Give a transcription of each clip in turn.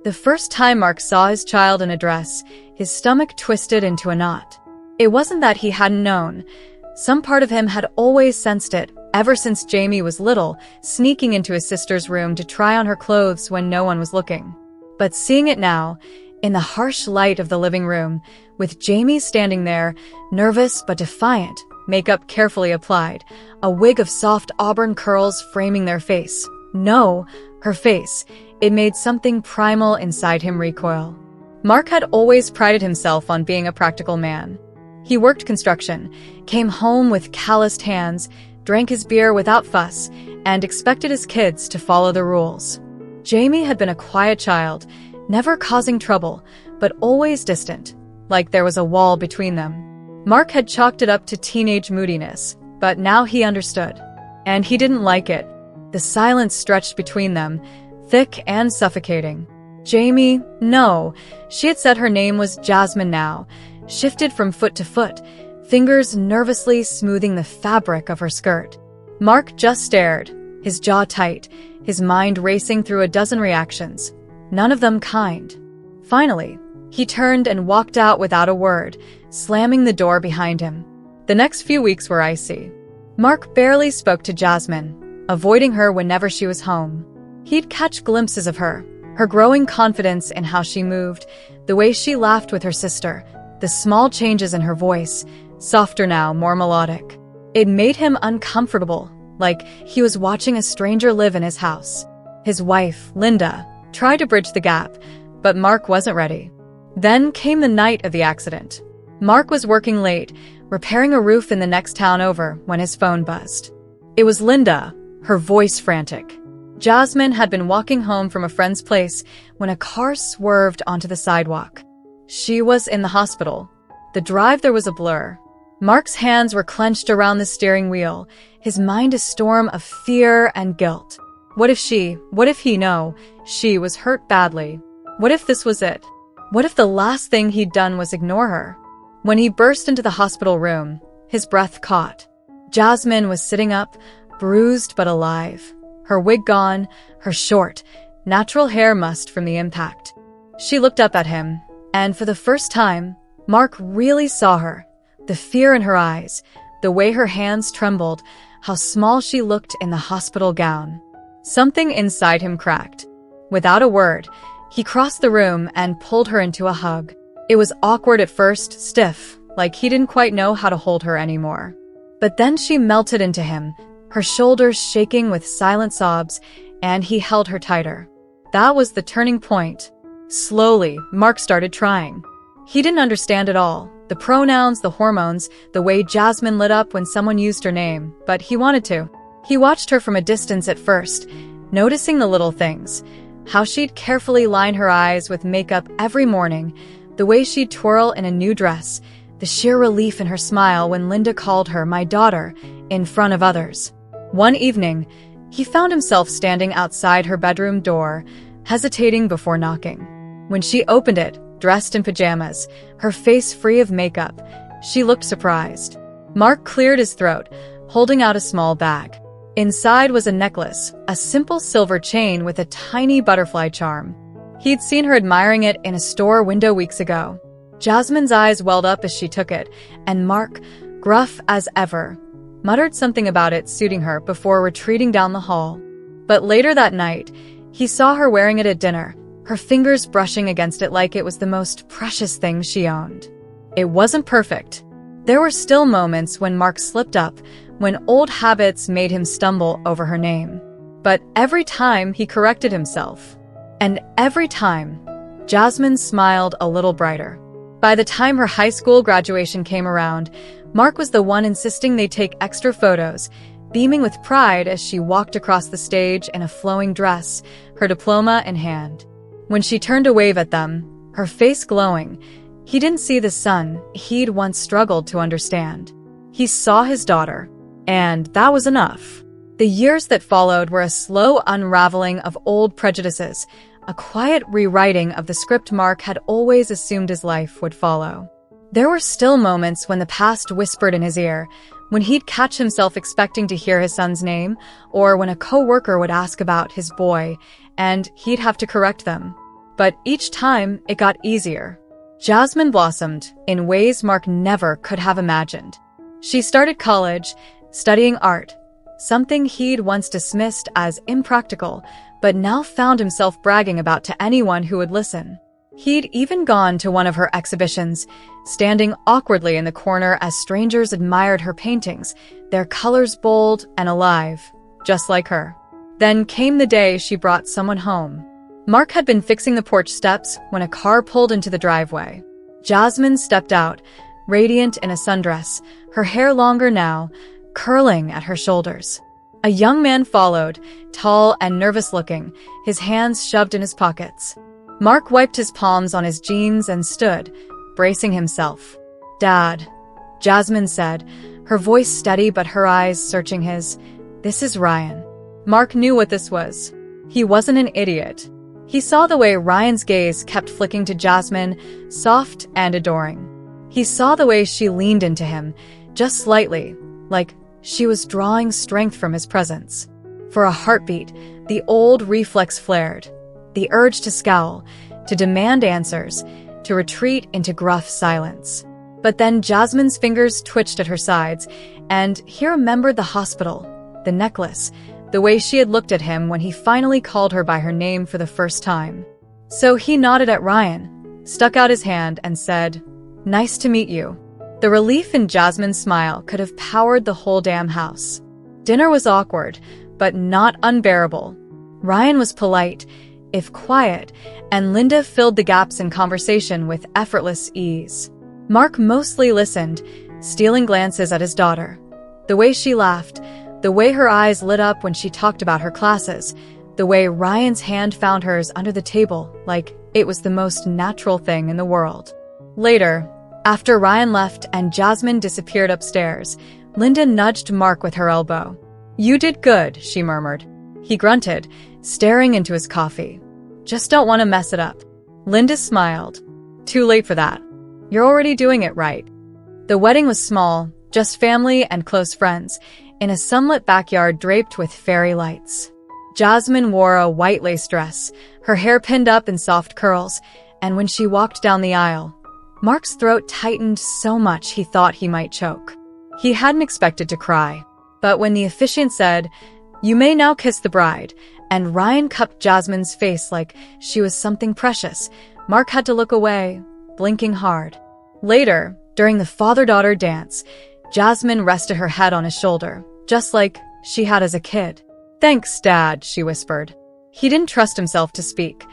The first time Mark saw his child in a dress, his stomach twisted into a knot. It wasn't that he hadn't known. Some part of him had always sensed it, ever since Jamie was little, sneaking into his sister's room to try on her clothes when no one was looking. But seeing it now, in the harsh light of the living room, with Jamie standing there, nervous but defiant, makeup carefully applied, a wig of soft auburn curls framing their face. No, her face. It made something primal inside him recoil. Mark had always prided himself on being a practical man. He worked construction, came home with calloused hands, drank his beer without fuss, and expected his kids to follow the rules. Jamie had been a quiet child, never causing trouble, but always distant, like there was a wall between them. Mark had chalked it up to teenage moodiness, but now he understood. And he didn't like it. The silence stretched between them, thick and suffocating. Jamie, no. She had said her name was Jasmine now, shifted from foot to foot, fingers nervously smoothing the fabric of her skirt. Mark just stared, his jaw tight, his mind racing through a dozen reactions, none of them kind. Finally, he turned and walked out without a word, slamming the door behind him. The next few weeks were icy. Mark barely spoke to Jasmine, avoiding her whenever she was home. He'd catch glimpses of her growing confidence in how she moved, the way she laughed with her sister, the small changes in her voice, softer now, more melodic. It made him uncomfortable, like he was watching a stranger live in his house. His wife, Linda, tried to bridge the gap, but Mark wasn't ready. Then came the night of the accident. Mark was working late, repairing a roof in the next town over, when his phone buzzed. It was Linda, her voice frantic. Jasmine had been walking home from a friend's place when a car swerved onto the sidewalk. She was in the hospital. The drive there was a blur. Mark's hands were clenched around the steering wheel, his mind a storm of fear and guilt. What if she was hurt badly? What if this was it? What if the last thing he'd done was ignore her? When he burst into the hospital room, his breath caught. Jasmine was sitting up, bruised but alive. Her wig gone, her short, natural hair mussed from the impact. She looked up at him, and for the first time, Mark really saw her. The fear in her eyes, the way her hands trembled, how small she looked in the hospital gown. Something inside him cracked. Without a word, he crossed the room and pulled her into a hug. It was awkward at first, stiff, like he didn't quite know how to hold her anymore. But then she melted into him, her shoulders shaking with silent sobs, and he held her tighter. That was the turning point. Slowly, Mark started trying. He didn't understand it all, the pronouns, the hormones, the way Jasmine lit up when someone used her name, but he wanted to. He watched her from a distance at first, noticing the little things, how she'd carefully line her eyes with makeup every morning, the way she'd twirl in a new dress, the sheer relief in her smile when Linda called her my daughter in front of others. One evening, he found himself standing outside her bedroom door, hesitating before knocking. When she opened it, dressed in pajamas, her face free of makeup, she looked surprised. Mark cleared his throat, holding out a small bag. Inside was a necklace, a simple silver chain with a tiny butterfly charm. He'd seen her admiring it in a store window weeks ago. Jasmine's eyes welled up as she took it, and Mark, gruff as ever, muttered something about it suiting her before retreating down the hall. But later that night, he saw her wearing it at dinner, her fingers brushing against it like it was the most precious thing she owned. It wasn't perfect. There were still moments when Mark slipped up, when old habits made him stumble over her name. But every time he corrected himself. And every time, Jasmine smiled a little brighter. By the time her high school graduation came around, Mark was the one insisting they take extra photos, beaming with pride as she walked across the stage in a flowing dress, her diploma in hand. When she turned to wave at them, her face glowing, he didn't see the son he'd once struggled to understand. He saw his daughter, and that was enough. The years that followed were a slow unraveling of old prejudices, a quiet rewriting of the script Mark had always assumed his life would follow. There were still moments when the past whispered in his ear, when he'd catch himself expecting to hear his son's name, or when a coworker would ask about his boy, and he'd have to correct them. But each time, it got easier. Jasmine blossomed in ways Mark never could have imagined. She started college, studying art, something he'd once dismissed as impractical, but now found himself bragging about to anyone who would listen. He'd even gone to one of her exhibitions, standing awkwardly in the corner as strangers admired her paintings, their colors bold and alive, just like her. Then came the day she brought someone home. Mark had been fixing the porch steps when a car pulled into the driveway. Jasmine stepped out, radiant in a sundress, her hair longer now, curling at her shoulders. A young man followed, tall and nervous-looking, his hands shoved in his pockets. Mark wiped his palms on his jeans and stood, bracing himself. "Dad," Jasmine said, her voice steady but her eyes searching his. "This is Ryan." Mark knew what this was. He wasn't an idiot. He saw the way Ryan's gaze kept flicking to Jasmine, soft and adoring. He saw the way she leaned into him, just slightly, like she was drawing strength from his presence. For a heartbeat, the old reflex flared. The urge to scowl, to demand answers, to retreat into gruff silence. But then Jasmine's fingers twitched at her sides, and he remembered the hospital, the necklace, the way she had looked at him when he finally called her by her name for the first time. So he nodded at Ryan, stuck out his hand, and said, "Nice to meet you." The relief in Jasmine's smile could have powered the whole damn house. Dinner was awkward, but not unbearable. Ryan was polite, if quiet, and Linda filled the gaps in conversation with effortless ease. Mark mostly listened, stealing glances at his daughter. The way she laughed, the way her eyes lit up when she talked about her classes, the way Ryan's hand found hers under the table, like it was the most natural thing in the world. Later, after Ryan left and Jasmine disappeared upstairs, Linda nudged Mark with her elbow. "You did good," she murmured. He grunted, staring into his coffee. "Just don't want to mess it up." Linda smiled. "Too late for that. You're already doing it right." The wedding was small, just family and close friends, in a sunlit backyard draped with fairy lights. Jasmine wore a white lace dress, her hair pinned up in soft curls, and when she walked down the aisle, Mark's throat tightened so much he thought he might choke. He hadn't expected to cry, but when the officiant said, "You may now kiss the bride," and Ryan cupped Jasmine's face like she was something precious, Mark had to look away, blinking hard. Later, during the father-daughter dance, Jasmine rested her head on his shoulder, just like she had as a kid. "Thanks, Dad," she whispered. He didn't trust himself to speak,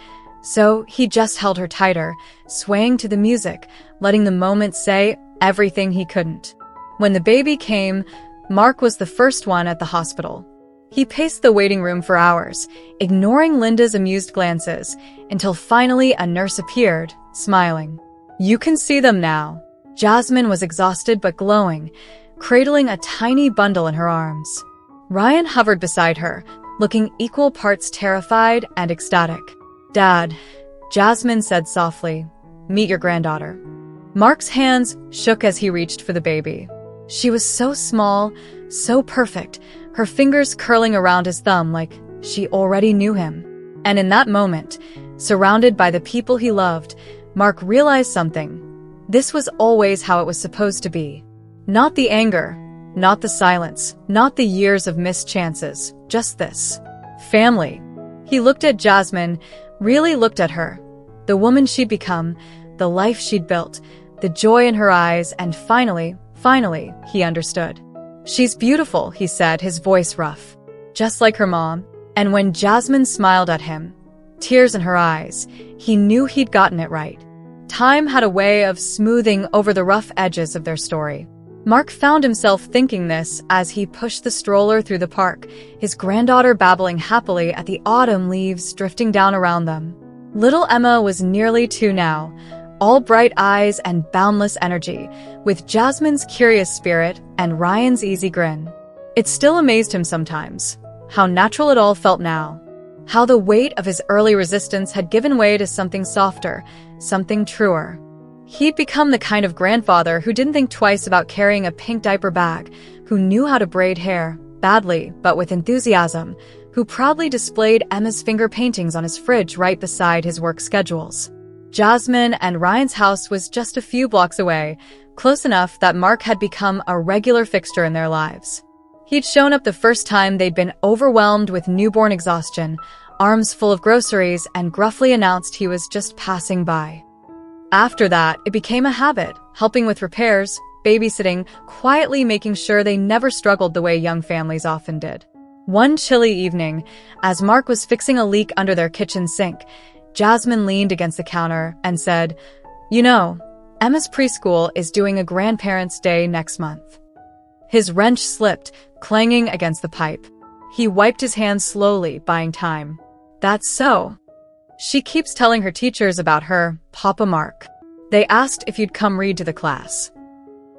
so he just held her tighter, swaying to the music, letting the moment say everything he couldn't. When the baby came, Mark was the first one at the hospital. He paced the waiting room for hours, ignoring Linda's amused glances, until finally a nurse appeared, smiling. "You can see them now." Jasmine was exhausted but glowing, cradling a tiny bundle in her arms. Ryan hovered beside her, looking equal parts terrified and ecstatic. "Dad," Jasmine said softly, "meet your granddaughter." Mark's hands shook as he reached for the baby. She was so small, so perfect, her fingers curling around his thumb like she already knew him. And in that moment, surrounded by the people he loved, Mark realized something. This was always how it was supposed to be. Not the anger, not the silence, not the years of missed chances, just this. Family. He looked at Jasmine, really looked at her. The woman she'd become, the life she'd built, the joy in her eyes, and finally, he understood. "She's beautiful," he said, his voice rough. "Just like her mom." And when Jasmine smiled at him, tears in her eyes, he knew he'd gotten it right. Time had a way of smoothing over the rough edges of their story. Mark found himself thinking this as he pushed the stroller through the park, his granddaughter babbling happily at the autumn leaves drifting down around them. Little Emma was nearly 2 now, all bright eyes and boundless energy, with Jasmine's curious spirit and Ryan's easy grin. It still amazed him sometimes, how natural it all felt now. How the weight of his early resistance had given way to something softer, something truer. He'd become the kind of grandfather who didn't think twice about carrying a pink diaper bag, who knew how to braid hair, badly but with enthusiasm, who proudly displayed Emma's finger paintings on his fridge right beside his work schedules. Jasmine and Ryan's house was just a few blocks away, close enough that Mark had become a regular fixture in their lives. He'd shown up the first time they'd been overwhelmed with newborn exhaustion, arms full of groceries, and gruffly announced he was just passing by. After that, it became a habit, helping with repairs, babysitting, quietly making sure they never struggled the way young families often did. One chilly evening, as Mark was fixing a leak under their kitchen sink, Jasmine leaned against the counter and said, "You know, Emma's preschool is doing a Grandparents' Day next month." His wrench slipped, clanging against the pipe. He wiped his hands slowly, buying time. "That's so. She keeps telling her teachers about her, Papa Mark. They asked if you'd come read to the class."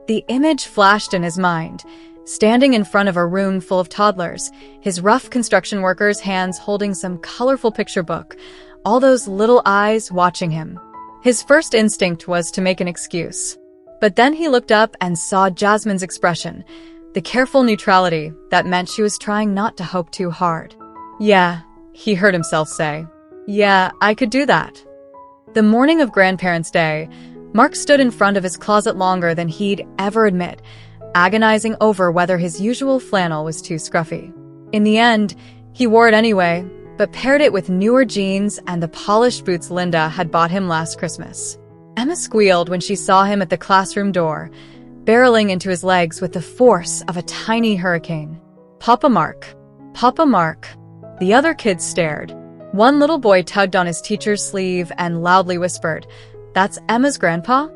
The image flashed in his mind, standing in front of a room full of toddlers, his rough construction workers' hands holding some colorful picture book, all those little eyes watching him. His first instinct was to make an excuse. But then he looked up and saw Jasmine's expression, the careful neutrality that meant she was trying not to hope too hard. "Yeah," he heard himself say. "Yeah, I could do that." The morning of Grandparents' Day, Mark stood in front of his closet longer than he'd ever admit, agonizing over whether his usual flannel was too scruffy. In the end, he wore it anyway, but paired it with newer jeans and the polished boots Linda had bought him last Christmas. Emma squealed when she saw him at the classroom door, barreling into his legs with the force of a tiny hurricane. "Papa Mark. Papa Mark." The other kids stared. One little boy tugged on his teacher's sleeve and loudly whispered, "That's Emma's grandpa?"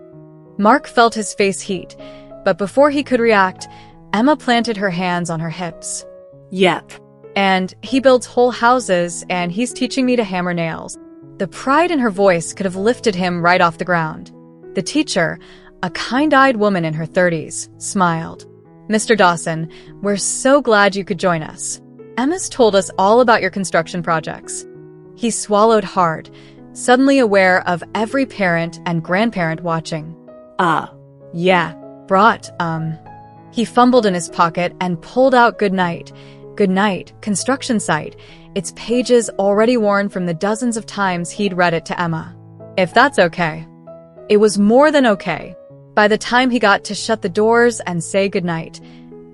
Mark felt his face heat, but before he could react, Emma planted her hands on her hips. "Yep. And he builds whole houses, and he's teaching me to hammer nails." The pride in her voice could have lifted him right off the ground. The teacher, a kind-eyed woman in her 30s, smiled. "Mr. Dawson, we're so glad you could join us. Emma's told us all about your construction projects." He swallowed hard, suddenly aware of every parent and grandparent watching. Yeah, brought, He fumbled in his pocket and pulled out Goodnight, construction site, its pages already worn from the dozens of times he'd read it to Emma. "If that's okay." It was more than okay. By the time he got to shut the doors and say goodnight,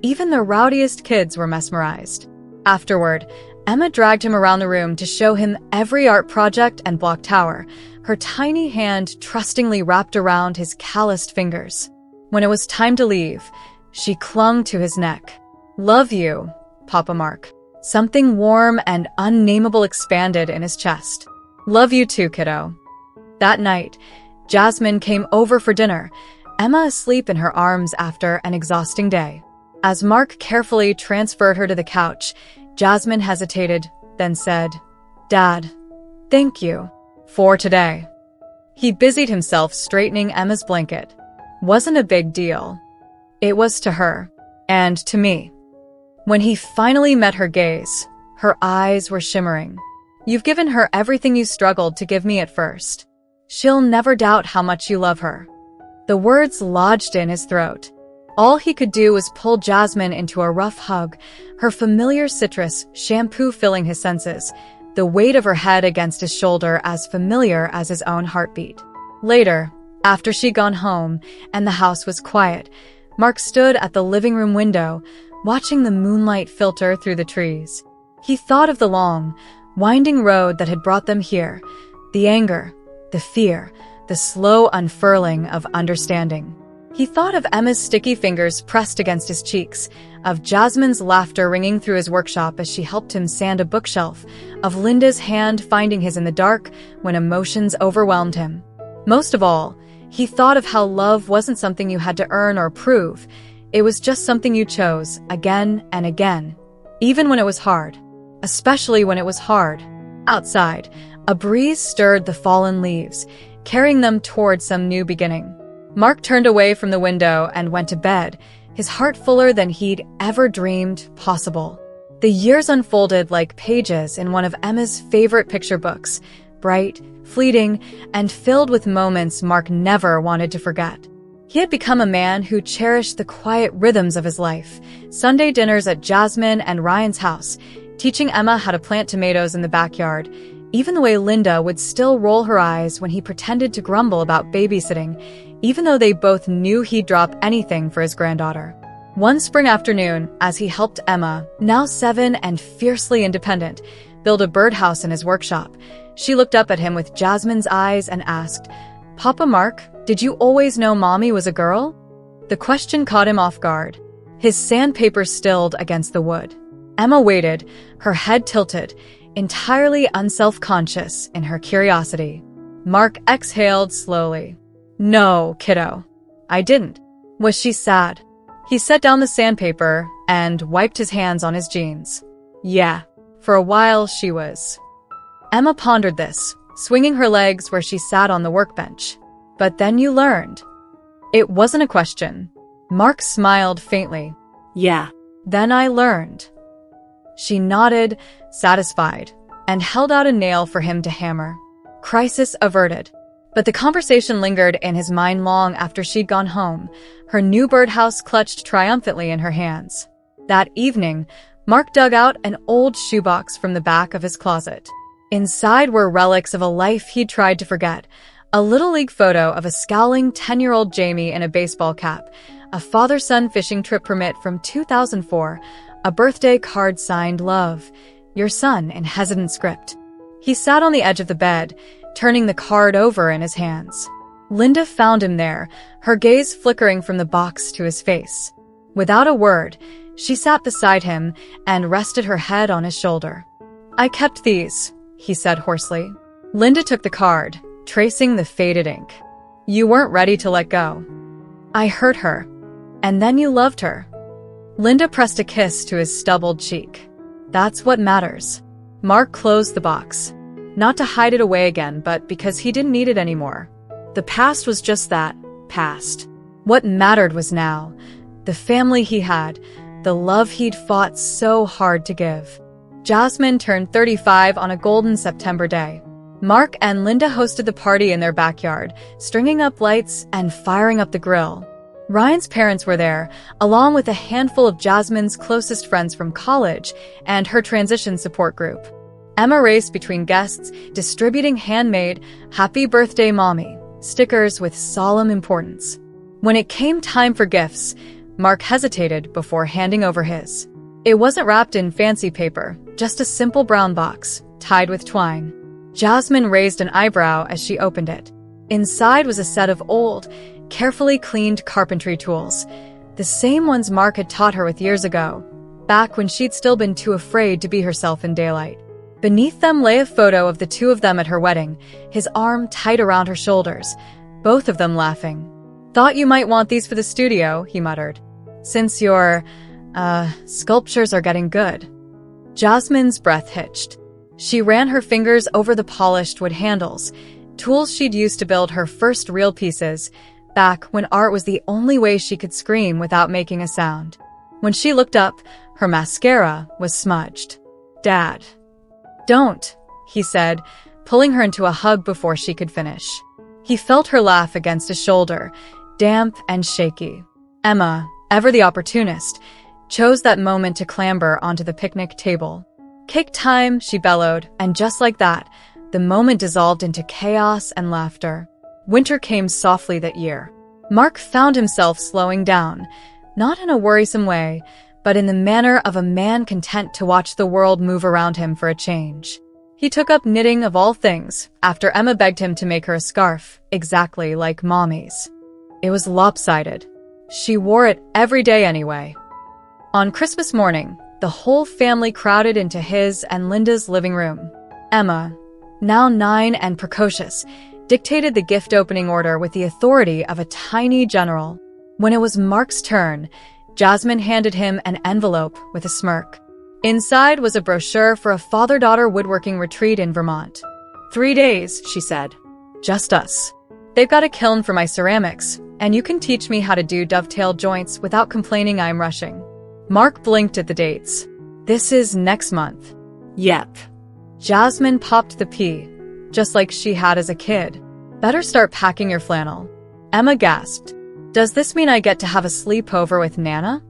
even the rowdiest kids were mesmerized. Afterward, Emma dragged him around the room to show him every art project and block tower, her tiny hand trustingly wrapped around his calloused fingers. When it was time to leave, she clung to his neck. "Love you, Papa Mark." Something warm and unnameable expanded in his chest. "Love you too, kiddo." That night, Jasmine came over for dinner, Emma asleep in her arms after an exhausting day. As Mark carefully transferred her to the couch, Jasmine hesitated, then said, "Dad, thank you for today." He busied himself straightening Emma's blanket. Wasn't a big deal. It was to her, and to me. When he finally met her gaze, her eyes were shimmering. "You've given her everything you struggled to give me at first. She'll never doubt how much you love her." The words lodged in his throat. All he could do was pull Jasmine into a rough hug, her familiar citrus shampoo filling his senses, the weight of her head against his shoulder as familiar as his own heartbeat. Later, after she'd gone home and the house was quiet, Mark stood at the living room window, watching the moonlight filter through the trees. He thought of the long, winding road that had brought them here, the anger, the fear, the slow unfurling of understanding. He thought of Emma's sticky fingers pressed against his cheeks, of Jasmine's laughter ringing through his workshop as she helped him sand a bookshelf, of Linda's hand finding his in the dark when emotions overwhelmed him. Most of all, he thought of how love wasn't something you had to earn or prove. It was just something you chose, again and again, even when it was hard. Especially when it was hard. Outside, a breeze stirred the fallen leaves, carrying them toward some new beginning. Mark turned away from the window and went to bed, his heart fuller than he'd ever dreamed possible. The years unfolded like pages in one of Emma's favorite picture books, bright, fleeting, and filled with moments Mark never wanted to forget. He had become a man who cherished the quiet rhythms of his life, Sunday dinners at Jasmine and Ryan's house, teaching Emma how to plant tomatoes in the backyard, even the way Linda would still roll her eyes when he pretended to grumble about babysitting, even though they both knew he'd drop anything for his granddaughter. One spring afternoon, as he helped Emma, now 7 and fiercely independent, build a birdhouse in his workshop, she looked up at him with Jasmine's eyes and asked, "Papa Mark, did you always know Mommy was a girl?" The question caught him off guard. His sandpaper stilled against the wood. Emma waited, her head tilted, entirely unself-conscious in her curiosity. Mark exhaled slowly. "No, kiddo. I didn't." Was she sad? He set down the sandpaper and wiped his hands on his jeans. Yeah, for a while she was. Emma pondered this, swinging her legs where she sat on the workbench. "But then you learned." It wasn't a question. Mark smiled faintly. "Yeah, then I learned." She nodded, satisfied, and held out a nail for him to hammer. Crisis averted. But the conversation lingered in his mind long after she'd gone home, her new birdhouse clutched triumphantly in her hands. That evening, Mark dug out an old shoebox from the back of his closet. Inside were relics of a life he'd tried to forget, a Little League photo of a scowling 10-year-old Jamie in a baseball cap, a father-son fishing trip permit from 2004, a birthday card signed "Love, your son" in hesitant script. He sat on the edge of the bed, turning the card over in his hands. Linda found him there, her gaze flickering from the box to his face. Without a word, she sat beside him and rested her head on his shoulder. "I kept these," he said hoarsely. Linda took the card, tracing the faded ink. "You weren't ready to let go." "I hurt her. And then you loved her." Linda pressed a kiss to his stubbled cheek. "That's what matters." Mark closed the box. Not to hide it away again, but because he didn't need it anymore. The past was just that, past. What mattered was now. The family he had, the love he'd fought so hard to give. Jasmine turned 35 on a golden September day. Mark and Linda hosted the party in their backyard, stringing up lights and firing up the grill. Ryan's parents were there, along with a handful of Jasmine's closest friends from college and her transition support group. Emma raced between guests, distributing handmade "Happy Birthday, Mommy" stickers with solemn importance. When it came time for gifts, Mark hesitated before handing over his. It wasn't wrapped in fancy paper, just a simple brown box, tied with twine. Jasmine raised an eyebrow as she opened it. Inside was a set of old, carefully cleaned carpentry tools, the same ones Mark had taught her with years ago, back when she'd still been too afraid to be herself in daylight. Beneath them lay a photo of the two of them at her wedding, his arm tight around her shoulders, both of them laughing. "Thought you might want these for the studio," he muttered. "Since your, sculptures are getting good." Jasmine's breath hitched. She ran her fingers over the polished wood handles, tools she'd used to build her first real pieces, back when art was the only way she could scream without making a sound. When she looked up, her mascara was smudged. "Dad." "Don't," he said, pulling her into a hug before she could finish. He felt her laugh against his shoulder, damp and shaky. Emma, ever the opportunist, chose that moment to clamber onto the picnic table. "Cake time," she bellowed, and just like that, the moment dissolved into chaos and laughter. Winter came softly that year. Mark found himself slowing down, not in a worrisome way, but in the manner of a man content to watch the world move around him for a change. He took up knitting of all things, after Emma begged him to make her a scarf, exactly like Mommy's. It was lopsided. She wore it every day anyway. On Christmas morning, the whole family crowded into his and Linda's living room. Emma, now 9 and precocious, dictated the gift opening order with the authority of a tiny general. When it was Mark's turn, Jasmine handed him an envelope with a smirk. Inside was a brochure for a father-daughter woodworking retreat in Vermont. 3 days, she said. Just us. They've got a kiln for my ceramics, and you can teach me how to do dovetail joints without complaining I'm rushing. Mark blinked at the dates. This is next month. Yep. Jasmine popped the P, just like she had as a kid. Better start packing your flannel. Emma gasped. Does this mean I get to have a sleepover with Nana?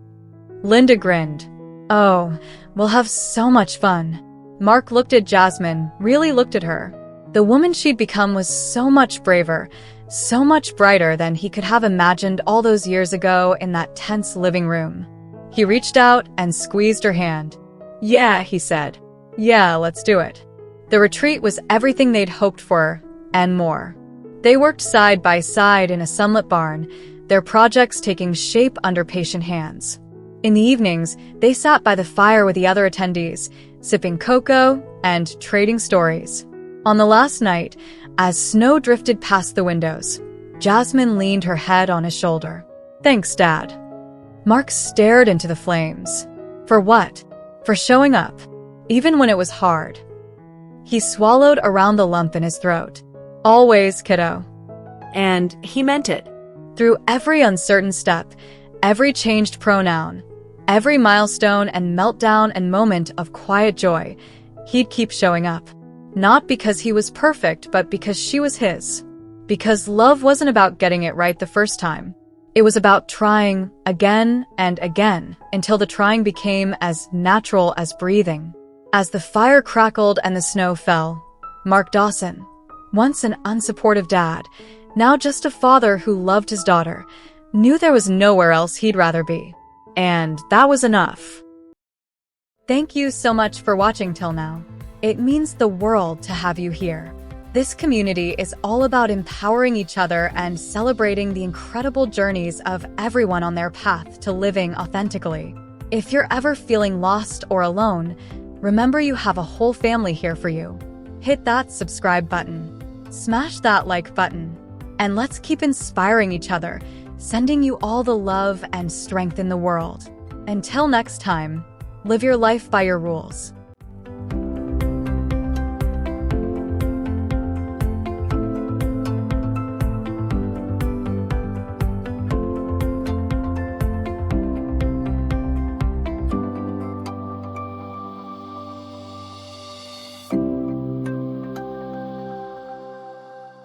Linda grinned. Oh, We'll have so much fun. Mark looked at Jasmine, really looked at her. The woman she'd become was so much braver, so much brighter than he could have imagined all those years ago in that tense living room. He reached out and squeezed her hand. "Yeah," he said. "Yeah, let's do it." The retreat was everything they'd hoped for, and more. They worked side by side in a sunlit barn, their projects taking shape under patient hands. In the evenings, they sat by the fire with the other attendees, sipping cocoa and trading stories. On the last night, as snow drifted past the windows, Jasmine leaned her head on his shoulder. "Thanks, Dad." Mark stared into the flames. For what? For showing up, even when it was hard. He swallowed around the lump in his throat. "Always, kiddo." And he meant it. Through every uncertain step, every changed pronoun, every milestone and meltdown and moment of quiet joy, he'd keep showing up. Not because he was perfect, but because she was his. Because love wasn't about getting it right the first time. It was about trying again and again until the trying became as natural as breathing. As the fire crackled and the snow fell, Mark Dawson, once an unsupportive dad, now just a father who loved his daughter, knew there was nowhere else he'd rather be. And that was enough. Thank you so much for watching till now. It means the world to have you here. This community is all about empowering each other and celebrating the incredible journeys of everyone on their path to living authentically. If you're ever feeling lost or alone, remember you have a whole family here for you. Hit that subscribe button, smash that like button, and let's keep inspiring each other, sending you all the love and strength in the world. Until next time, live your life by your rules.